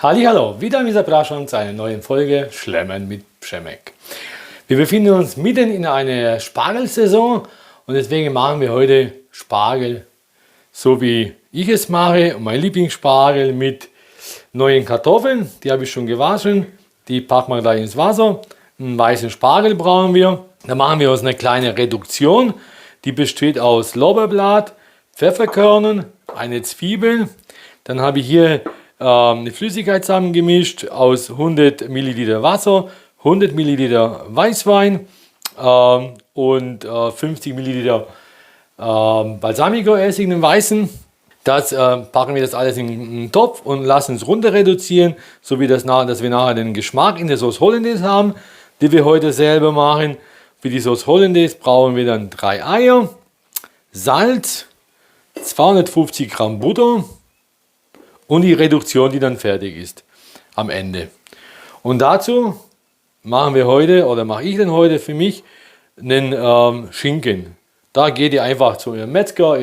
Hallihallo, witam i zapraszam zu einer neuen Folge Schlemmen mit Przemek. Wir befinden uns mitten in einer Spargelsaison und deswegen machen wir heute Spargel, so wie ich es mache. Und mein Lieblingsspargel mit neuen Kartoffeln, die habe ich schon gewaschen, die packen wir gleich ins Wasser. Einen weißen Spargel brauchen wir. Da machen wir uns eine kleine Reduktion, die besteht aus Lorbeerblatt, Pfefferkörnern, eine Zwiebel. Dann habe ich hier eine Flüssigkeit zusammengemischt aus 100 Milliliter Wasser, 100 Milliliter Weißwein und 50 Milliliter Balsamico-Essig, den weißen. Das packen wir das alles in einen Topf und lassen es runter reduzieren, so wie dass wir nachher den Geschmack in der Sauce Hollandaise haben, die wir heute selber machen. Für die Sauce Hollandaise brauchen wir dann 3 Eier, Salz, 250 Gramm Butter und die Reduktion, die dann fertig ist am Ende. Und dazu mache ich dann heute für mich einen Schinken. Da geht ihr einfach zu eurem Metzger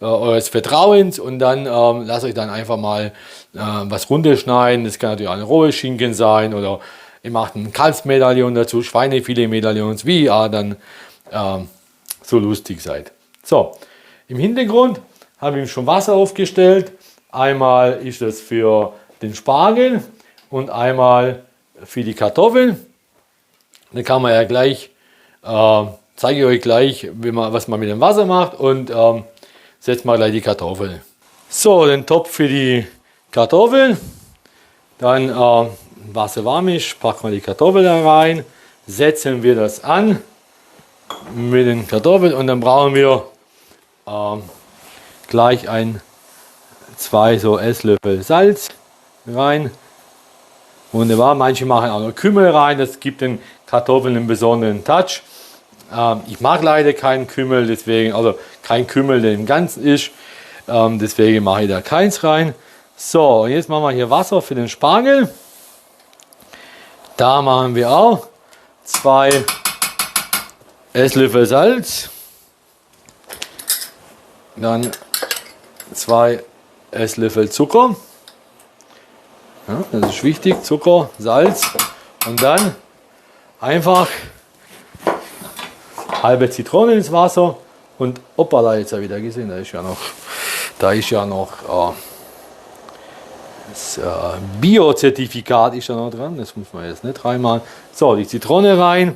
eures Vertrauens und dann lasst euch dann einfach mal was runterschneiden. Das kann natürlich auch ein rohes Schinken sein oder ihr macht ein Kalbsmedaillon dazu, Schweinefilet-Medaillons, wie ihr dann so lustig seid. So, im Hintergrund habe ich schon Wasser aufgestellt. Einmal ist das für den Spargel und einmal für die Kartoffeln. Dann kann man ja gleich, zeige ich euch gleich, was man mit dem Wasser macht und setzt mal gleich die Kartoffeln. So, den Topf für die Kartoffeln. Dann Wasser warm ist, packen wir die Kartoffeln da rein, setzen wir das an mit den Kartoffeln und dann brauchen wir gleich 2 so Esslöffel Salz rein. Wunderbar, manche machen auch noch Kümmel rein, das gibt den Kartoffeln einen besonderen Touch. Ich mag leider keinen Kümmel, deswegen, also kein Kümmel, der im Ganzen ist, deswegen mache ich da keins rein. So, und jetzt machen wir hier Wasser für den Spargel. Da machen wir auch 2 Esslöffel Salz, dann 2 Esslöffel Zucker, ja, das ist wichtig, Zucker, Salz und dann einfach halbe Zitrone ins Wasser und hoppala, jetzt habe ich da gesehen, da ist ja noch das Bio-Zertifikat ist ja noch dran, das muss man jetzt nicht reinmachen. So, die Zitrone rein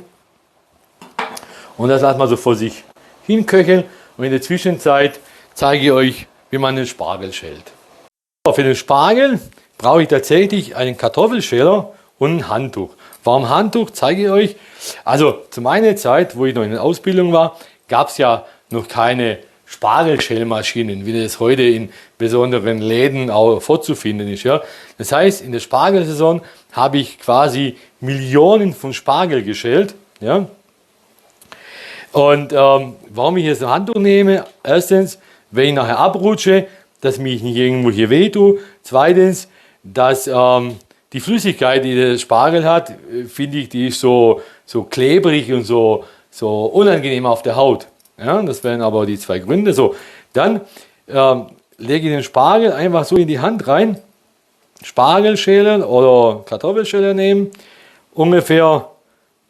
und das lassen wir so vor sich hinköcheln und in der Zwischenzeit zeige ich euch, wie man den Spargel schält. Für den Spargel brauche ich tatsächlich einen Kartoffelschäler und ein Handtuch. Warum Handtuch? Zeige ich euch. Also zu meiner Zeit, wo ich noch in der Ausbildung war, gab es ja noch keine Spargelschälmaschinen, wie das heute in besonderen Läden auch vorzufinden ist. Ja? Das heißt, in der Spargelsaison habe ich quasi Millionen von Spargel geschält. Ja? Und warum ich jetzt ein Handtuch nehme? Erstens, wenn ich nachher abrutsche, dass mich nicht irgendwo hier weh tue. Zweitens, dass die Flüssigkeit, die der Spargel hat, finde ich, die ist so klebrig und so unangenehm auf der Haut. Ja, das wären aber die 2 Gründe. So, dann lege ich den Spargel einfach so in die Hand rein. Spargelschäler oder Kartoffelschäler nehmen. Ungefähr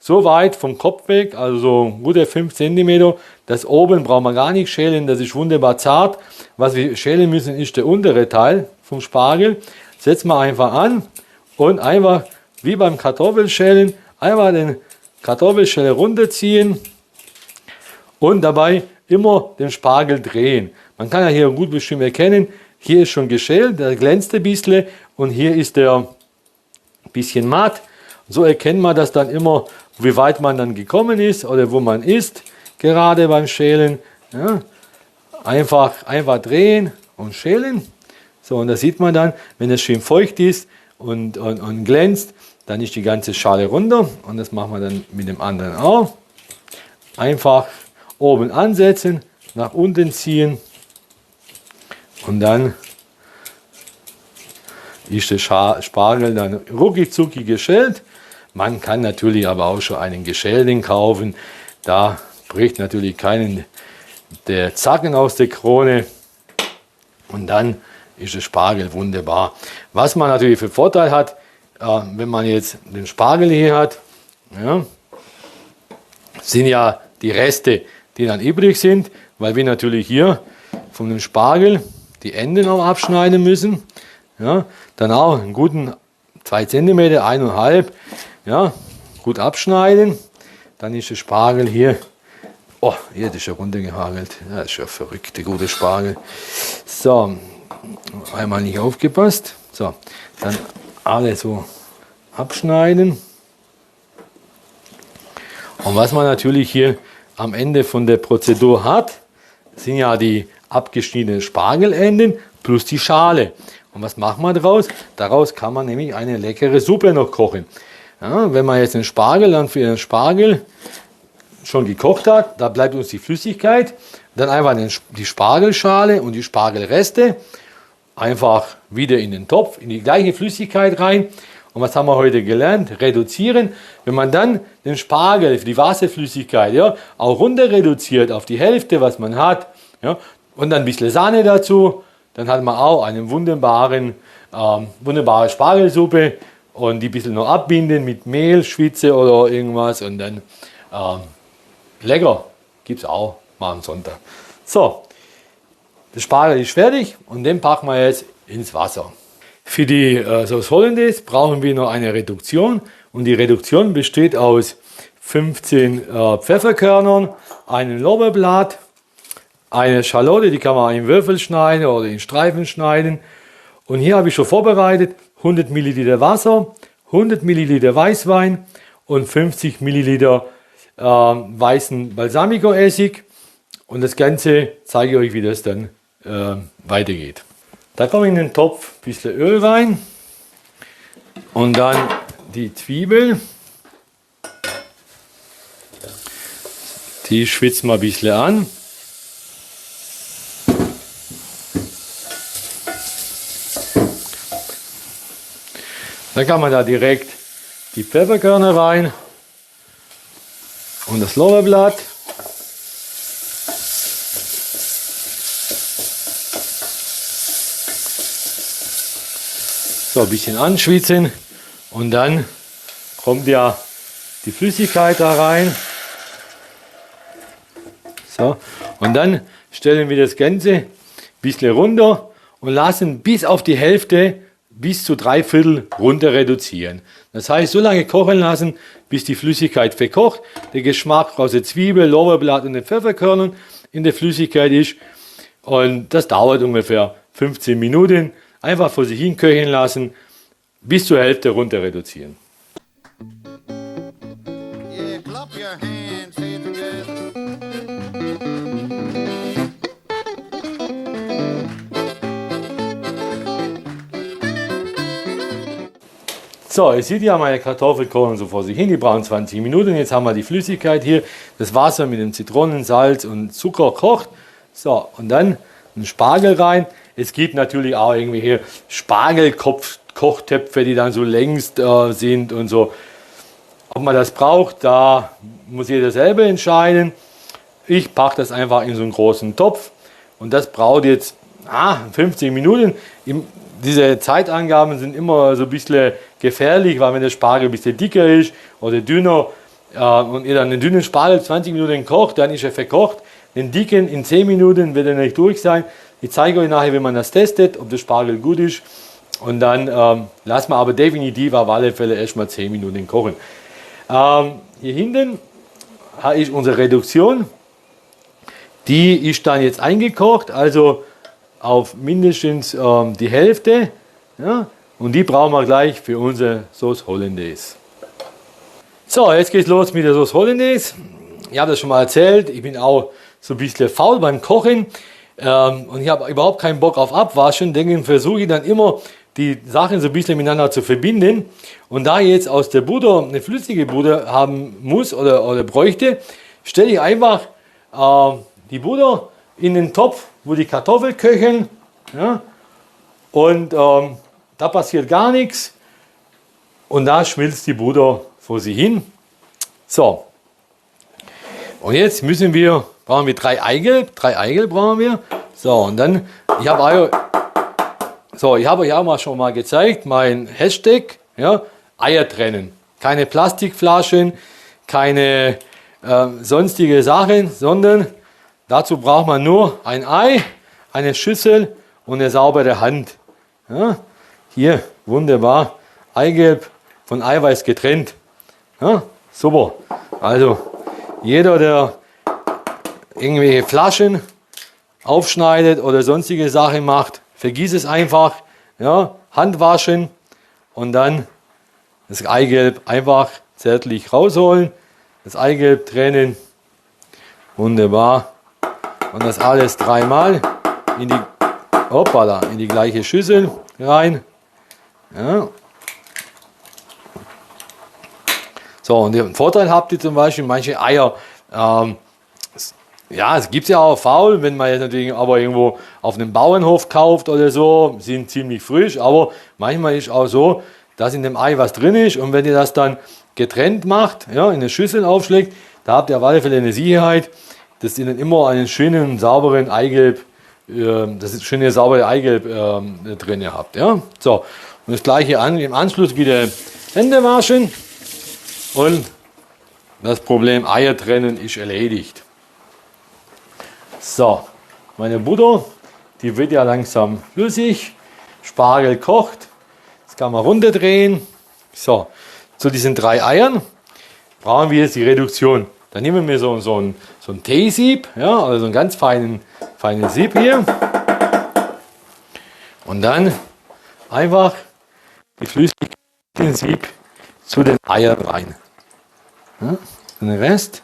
so weit vom Kopf weg, also so gute 5 cm. Das oben brauchen wir gar nicht schälen, das ist wunderbar zart. Was wir schälen müssen, ist der untere Teil vom Spargel. Setzen wir einfach an und einfach wie beim Kartoffelschälen einfach den Kartoffelschäler runterziehen und dabei immer den Spargel drehen. Man kann ja hier gut bestimmt erkennen, hier ist schon geschält, der glänzt ein bisschen und hier ist der ein bisschen matt. So erkennt man das dann immer, wie weit man dann gekommen ist oder wo man ist, gerade beim Schälen. Ja. Einfach drehen und schälen. So, und da sieht man dann, wenn es schön feucht ist und glänzt, dann ist die ganze Schale runter. Und das machen wir dann mit dem anderen auch. Einfach oben ansetzen, nach unten ziehen und dann ist der Spargel dann rucki zucki geschält. Man kann natürlich aber auch schon einen geschälten kaufen. Da bricht natürlich keinen der Zacken aus der Krone. Und dann ist der Spargel wunderbar. Was man natürlich für Vorteil hat, wenn man jetzt den Spargel hier hat, ja, sind ja die Reste, die dann übrig sind, weil wir natürlich hier von dem Spargel die Enden auch abschneiden müssen. Ja, dann auch einen guten 2 cm, 1,5 ja, gut abschneiden. Dann ist der Spargel hier, oh, hier ist ja runtergehagelt. Ja, das ist ja verrückt, der gute Spargel. So, einmal nicht aufgepasst. So, dann alle so abschneiden. Und was man natürlich hier am Ende von der Prozedur hat, sind ja die abgeschnittenen Spargelenden plus die Schale. Und was macht man daraus? Daraus kann man nämlich eine leckere Suppe noch kochen. Ja, wenn man jetzt den Spargel dann für den Spargel schon gekocht hat, da bleibt uns die Flüssigkeit, dann einfach die Spargelschale und die Spargelreste einfach wieder in den Topf, in die gleiche Flüssigkeit rein. Und was haben wir heute gelernt? Reduzieren. Wenn man dann den Spargel, die Wasserflüssigkeit, ja, auch runter reduziert auf die Hälfte, was man hat, ja, und dann ein bisschen Sahne dazu, dann hat man auch eine wunderbare Spargelsuppe und die ein bisschen noch abbinden mit Mehl, Schwitze oder irgendwas und dann lecker, gibt es auch mal am Sonntag. So, der Spargel ist fertig und den packen wir jetzt ins Wasser. Für die Sauce Hollandaise brauchen wir noch eine Reduktion und die Reduktion besteht aus 15 Pfefferkörnern, einem Lorbeerblatt, eine Schalotte, die kann man in Würfel schneiden oder in Streifen schneiden. Und hier habe ich schon vorbereitet 100 Milliliter Wasser, 100 Milliliter Weißwein und 50 Milliliter weißen Balsamico-Essig. Und das Ganze zeige ich euch, wie das dann weitergeht. Da kommt in den Topf ein bisschen Öl rein und dann die Zwiebel. Die schwitzen wir ein bisschen an. Dann kann man da direkt die Pfefferkörner rein und das Lorbeerblatt. So, ein bisschen anschwitzen und dann kommt ja die Flüssigkeit da rein. So, und dann stellen wir das Ganze ein bisschen runter und lassen bis auf die Hälfte, bis zu 3/4 runter reduzieren. Das heißt, so lange kochen lassen, bis die Flüssigkeit verkocht, der Geschmack aus der Zwiebel, Lorbeerblatt und den Pfefferkörnern in der Flüssigkeit ist. Und das dauert ungefähr 15 Minuten. Einfach vor sich hin köcheln lassen, bis zur Hälfte runter reduzieren. Yeah, clap your hands, say it together. So, ihr seht ja, meine Kartoffeln kochen so vor sich hin, die brauchen 20 Minuten. Jetzt haben wir die Flüssigkeit hier, das Wasser mit dem Zitronen, Salz und Zucker kocht. So, und dann einen Spargel rein. Es gibt natürlich auch irgendwie hier Spargelkopf-Kochtöpfe, die dann so längst sind und so. Ob man das braucht, da muss jeder selber entscheiden. Ich packe das einfach in so einen großen Topf und das braucht jetzt 15 Minuten. Diese Zeitangaben sind immer so ein bisschen gefährlich, weil wenn der Spargel ein bisschen dicker ist oder dünner und ihr dann einen dünnen Spargel 20 Minuten kocht, dann ist er verkocht. Den dicken in 10 Minuten wird er nicht durch sein. Ich zeige euch nachher, wie man das testet, ob der Spargel gut ist. Und dann lassen wir aber definitiv auf alle Fälle erstmal 10 Minuten kochen. Hier hinten ist unsere Reduktion. Die ist dann jetzt eingekocht, also auf mindestens die Hälfte. Ja? Und die brauchen wir gleich für unsere Sauce Hollandaise. So, jetzt geht's los mit der Sauce Hollandaise. Ich habe das schon mal erzählt, ich bin auch so ein bisschen faul beim Kochen. Und ich habe überhaupt keinen Bock auf Abwaschen, deswegen versuche ich dann immer die Sachen so ein bisschen miteinander zu verbinden. Und da ich jetzt aus der Butter eine flüssige Butter haben muss oder bräuchte, stelle ich einfach die Butter in den Topf, wo die Kartoffeln köcheln. Ja? Und da passiert gar nichts. Und da schmilzt die Butter vor sich hin. So. Und jetzt brauchen wir 3 Eigelb. 3 Eigelb brauchen wir. So, und dann, ich habe So, ich habe euch auch schon mal gezeigt, mein Hashtag, ja, Eier trennen. Keine Plastikflaschen, keine sonstige Sachen, sondern dazu braucht man nur ein Ei, eine Schüssel und eine saubere Hand. Ja, hier, wunderbar, Eigelb von Eiweiß getrennt. Ja, super. Also, jeder, der irgendwelche Flaschen aufschneidet oder sonstige Sachen macht, vergiss es einfach. Ja, Hand waschen und dann das Eigelb einfach zärtlich rausholen. Das Eigelb trennen. Wunderbar. Und das alles dreimal in die gleiche Schüssel rein. Ja. So, und den Vorteil habt ihr zum Beispiel, manche Eier, ja, es gibt ja auch faul, wenn man jetzt natürlich aber irgendwo auf einem Bauernhof kauft oder so, sind ziemlich frisch, aber manchmal ist auch so, dass in dem Ei was drin ist und wenn ihr das dann getrennt macht, ja, in eine Schüssel aufschlägt, da habt ihr auf alle Fälle eine Sicherheit, dass ihr dann immer einen schönen, sauberen Eigelb, das schöne, saubere Eigelb drin habt. Ja? So, und das gleiche im Anschluss wieder Hände waschen und das Problem Eier trennen ist erledigt. So, meine Butter, die wird ja langsam flüssig, Spargel kocht, das kann man runterdrehen. So, zu diesen 3 Eiern brauchen wir jetzt die Reduktion. Dann nehmen wir so ein Teesieb, ja, also einen ganz feinen Sieb hier. Und dann einfach die Flüssigkeit in den Sieb zu den Eiern rein. Ja, den Rest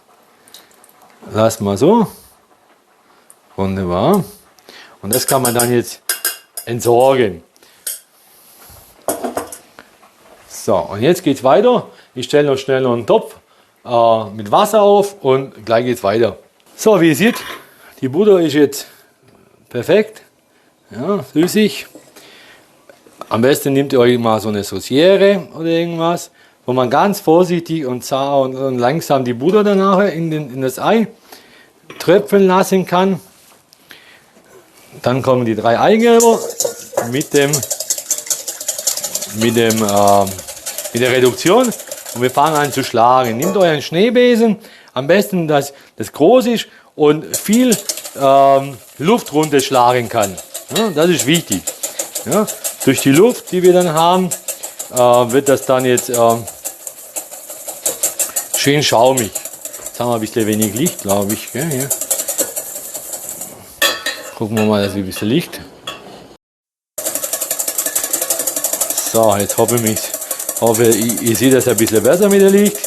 lassen wir so. Wunderbar. Und das kann man dann jetzt entsorgen. So, und jetzt geht es weiter. Ich stelle noch schnell noch einen Topf mit Wasser auf und gleich geht es weiter. So, wie ihr seht, die Butter ist jetzt perfekt. Ja, flüssig. Am besten nehmt ihr euch mal so eine Sauciere oder irgendwas, wo man ganz vorsichtig und zart und langsam die Butter danach in das Ei tröpfeln lassen kann. Dann kommen die 3 Eigelber mit der Reduktion und wir fangen an zu schlagen. Nehmt euren Schneebesen, am besten das groß ist und viel Luft runterschlagen kann. Ja, das ist wichtig. Ja, durch die Luft, die wir dann haben, wird das dann jetzt schön schaumig. Jetzt haben wir ein bisschen wenig Licht, glaube ich. Gell, ja. Gucken wir mal, dass wir ein bisschen Licht. So, jetzt hoffe ich, ihr seht das ein bisschen besser mit der Licht.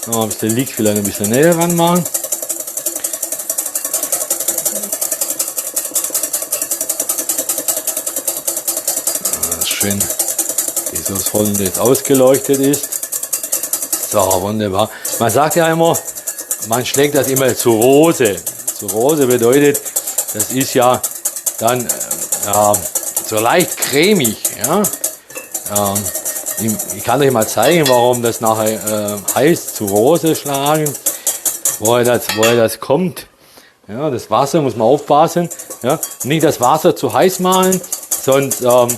Noch ein bisschen Licht vielleicht ein bisschen näher ran machen. Das ist schön, wie das Holland jetzt ausgeleuchtet ist. So, wunderbar. Man sagt ja immer, man schlägt das immer zu Rose. Zu Rose bedeutet, das ist ja dann so leicht cremig. Ja? Ich kann euch mal zeigen, warum das nachher heißt, zu Rose schlagen, woher das kommt. Ja, das Wasser muss man aufpassen. Ja? Nicht das Wasser zu heiß machen, sonst haben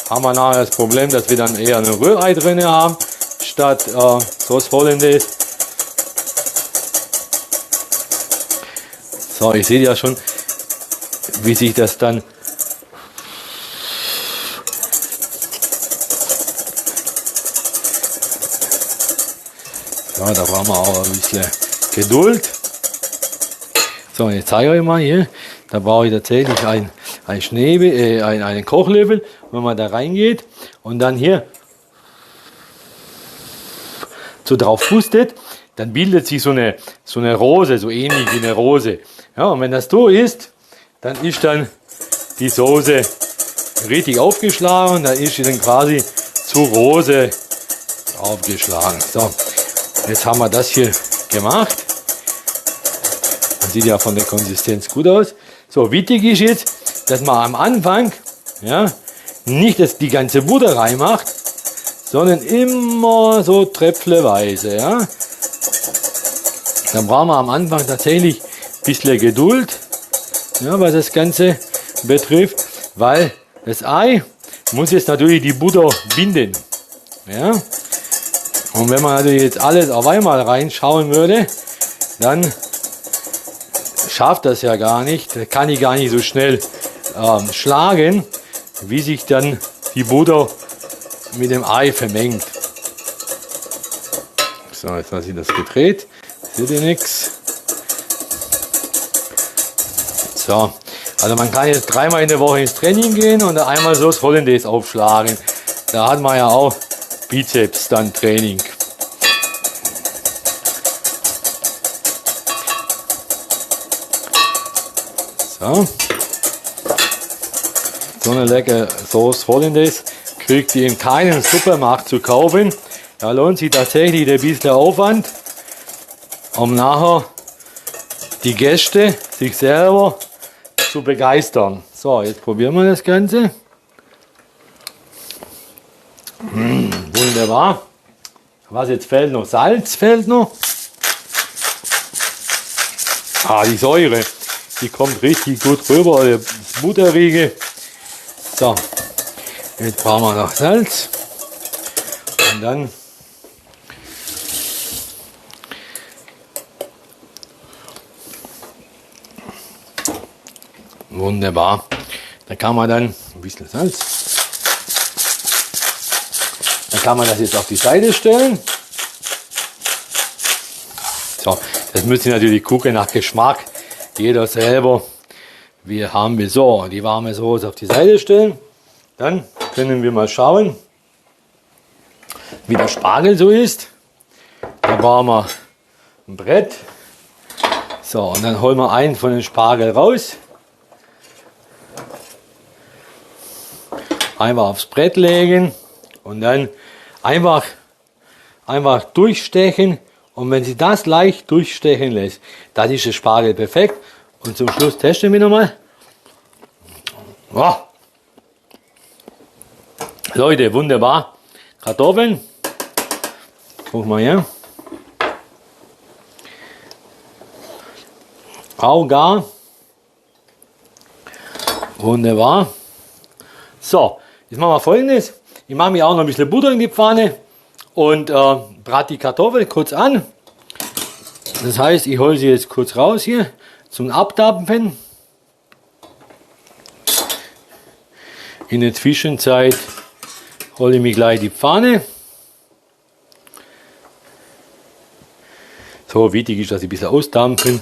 wir nachher das Problem, dass wir dann eher ein Rührei drin haben, statt Sauce Hollandaise. So, ich sehe ja schon, wie sich das dann da brauchen wir auch ein bisschen Geduld. So, jetzt zeige ich euch mal hier, da brauche ich tatsächlich einen Kochlöffel, wenn man da reingeht und dann hier so drauf pustet, dann bildet sich so eine Rose, so ähnlich wie eine Rose. Ja, und wenn das so ist, dann ist dann die Soße richtig aufgeschlagen, dann ist sie dann quasi zu Rose aufgeschlagen. So, jetzt haben wir das hier gemacht. Das sieht ja von der Konsistenz gut aus. So, wichtig ist jetzt, dass man am Anfang nicht die ganze Butter reinmacht, sondern immer so tröpfchenweise. Ja. Dann brauchen wir am Anfang tatsächlich ein bisschen Geduld, was das Ganze betrifft, weil das Ei muss jetzt natürlich die Butter binden. Ja? Und wenn man natürlich jetzt alles auf einmal reinschauen würde, dann schafft das ja gar nicht. Da kann ich gar nicht so schnell schlagen, wie sich dann die Butter mit dem Ei vermengt. So, jetzt lasse ich das gedreht. Seht ihr nichts? So, also man kann jetzt 3-mal in der Woche ins Training gehen und einmal so das Hollandaise aufschlagen. Da hat man ja auch Bizeps dann Training. So. So eine leckere Sauce Hollandaise kriegt ihr in keinem Supermarkt zu kaufen. Da lohnt sich tatsächlich ein bisschen Aufwand, um nachher die Gäste, sich selber zu begeistern. So, jetzt probieren wir das Ganze. Wunderbar. Was jetzt fehlt noch? Salz fehlt noch. Die Säure, die kommt richtig gut rüber, das Butterige. So, jetzt brauchen wir noch Salz. Und dann wunderbar. Da kann man dann ein bisschen Salz. Dann kann man das jetzt auf die Seite stellen. So, das müsst ihr natürlich gucken nach Geschmack. Jeder selber, wie er haben will. So, die warme Soße auf die Seite stellen. Dann können wir mal schauen, wie der Spargel so ist. Da brauchen wir ein Brett. So, und dann holen wir einen von den Spargel raus. Einfach aufs Brett legen und dann einfach durchstechen. Und wenn Sie das leicht durchstechen lässt, dann ist der Spargel perfekt. Und zum Schluss testen wir nochmal. Oh. Leute, wunderbar. Kartoffeln. Guck mal her. Auch gar. Wunderbar. So, jetzt machen wir Folgendes. Ich mache mir auch noch ein bisschen Butter in die Pfanne und brate die Kartoffel kurz an. Das heißt, ich hole sie jetzt kurz raus hier zum Abdampfen. In der Zwischenzeit hole ich mir gleich die Pfanne. So, wichtig ist, dass sie ein bisschen ausdampfen.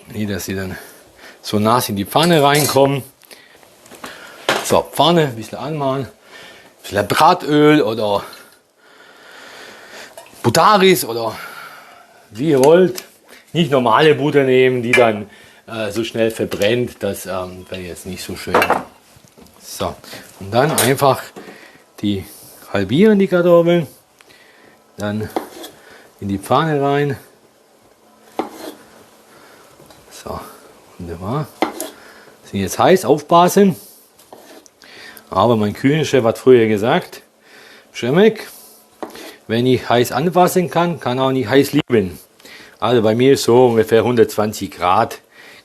Nicht, dass sie dann so nass in die Pfanne reinkommen. So, Pfanne, ein bisschen anmachen. Ein bisschen Bratöl oder Butaris oder wie ihr wollt. Nicht normale Butter nehmen, die dann so schnell verbrennt. Das wäre jetzt nicht so schön. So, und dann einfach die halbieren, die Kartoffeln. Dann in die Pfanne rein. So, wunderbar. Sind jetzt heiß, aufpassen. Aber mein Küchenchef hat früher gesagt, Przemek, wenn ich heiß anfassen kann, kann auch nicht heiß lieben. Also bei mir ist so ungefähr 120 Grad,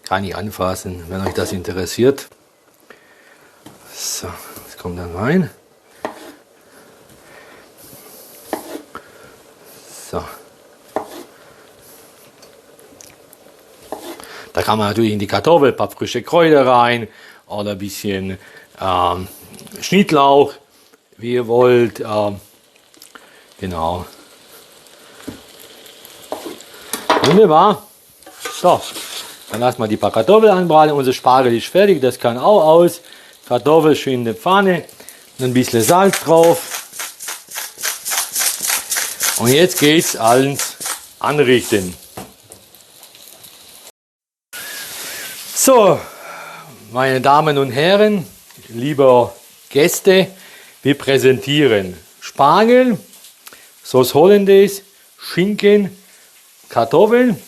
kann ich anfassen, wenn euch das interessiert. So, das kommt dann rein. So. Da kann man natürlich in die Kartoffel ein paar frische Kräuter rein oder ein bisschen Schnittlauch, wie ihr wollt. Genau. Wunderbar. So, dann lassen wir die paar Kartoffeln anbraten. Unser Spargel ist fertig, das kann auch aus. Kartoffel schön in der Pfanne, ein bisschen Salz drauf. Und jetzt geht's ans Anrichten. So, meine Damen und Herren, liebe Gäste, wir präsentieren Spargel, Sauce Hollandaise, Schinken, Kartoffeln.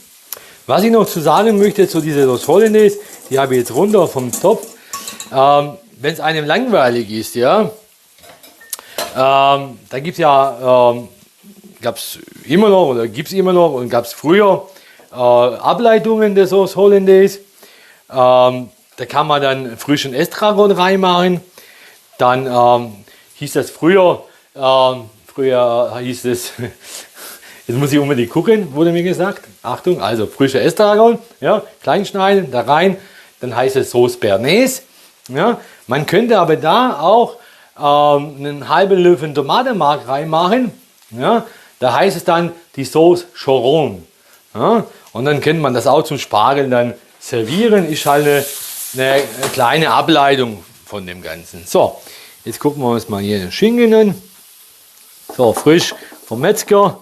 Was ich noch zu sagen möchte zu dieser Sauce Hollandaise, die habe ich jetzt runter vom Topf. Wenn es einem langweilig ist, ja, da gibt es ja, gab es immer noch oder gibt es immer noch und gab es früher Ableitungen der Sauce Hollandaise. Da kann man dann frischen Estragon reinmachen. dann hieß das früher hieß es, jetzt muss ich unbedingt gucken, wurde mir gesagt. Achtung, also frischer Estragon, ja, klein schneiden, da rein, dann heißt es Sauce Bernaise. Ja. Man könnte aber da auch einen halben Löffel Tomatenmark reinmachen. Ja. Da heißt es dann die Sauce Choron. Ja. Und dann könnte man das auch zum Spargel dann servieren. Ist halt eine kleine Ableitung von dem Ganzen. So, jetzt gucken wir uns mal hier den Schinken an. So, frisch vom Metzger.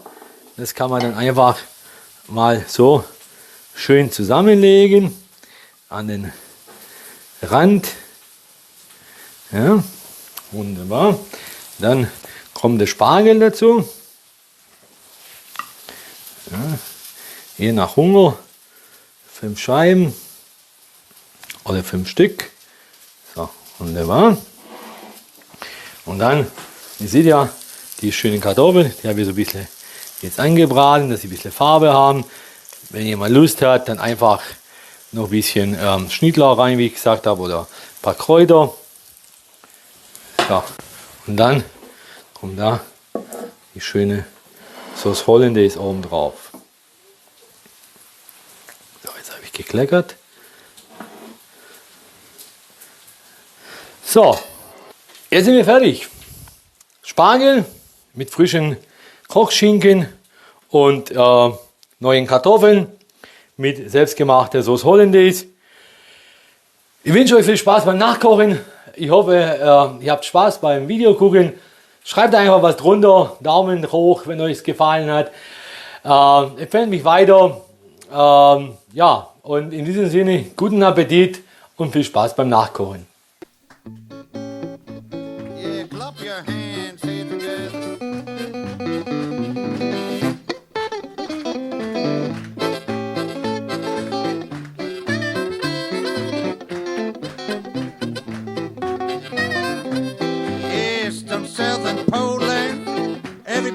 Das kann man dann einfach mal so schön zusammenlegen an den Rand. Ja, wunderbar. Dann kommt der Spargel dazu. Ja, je nach Hunger 5 Scheiben oder 5 Stück. So, wunderbar. Und dann, ihr seht ja, die schönen Kartoffeln, die habe ich so ein bisschen jetzt angebraten, dass sie ein bisschen Farbe haben. Wenn ihr mal Lust habt, dann einfach noch ein bisschen Schnittlauch rein, wie ich gesagt habe, oder ein paar Kräuter. So, und dann kommt da die schöne Sauce Hollandaise oben drauf. So, jetzt habe ich gekleckert. So, jetzt sind wir fertig. Spargel mit frischen Kochschinken und neuen Kartoffeln mit selbstgemachter Sauce Hollandaise. Ich wünsche euch viel Spaß beim Nachkochen. Ich hoffe, ihr habt Spaß beim Video gucken. Schreibt einfach was drunter. Daumen hoch, wenn euch es gefallen hat. Empfehlt mich weiter. Ja, und in diesem Sinne, guten Appetit und viel Spaß beim Nachkochen.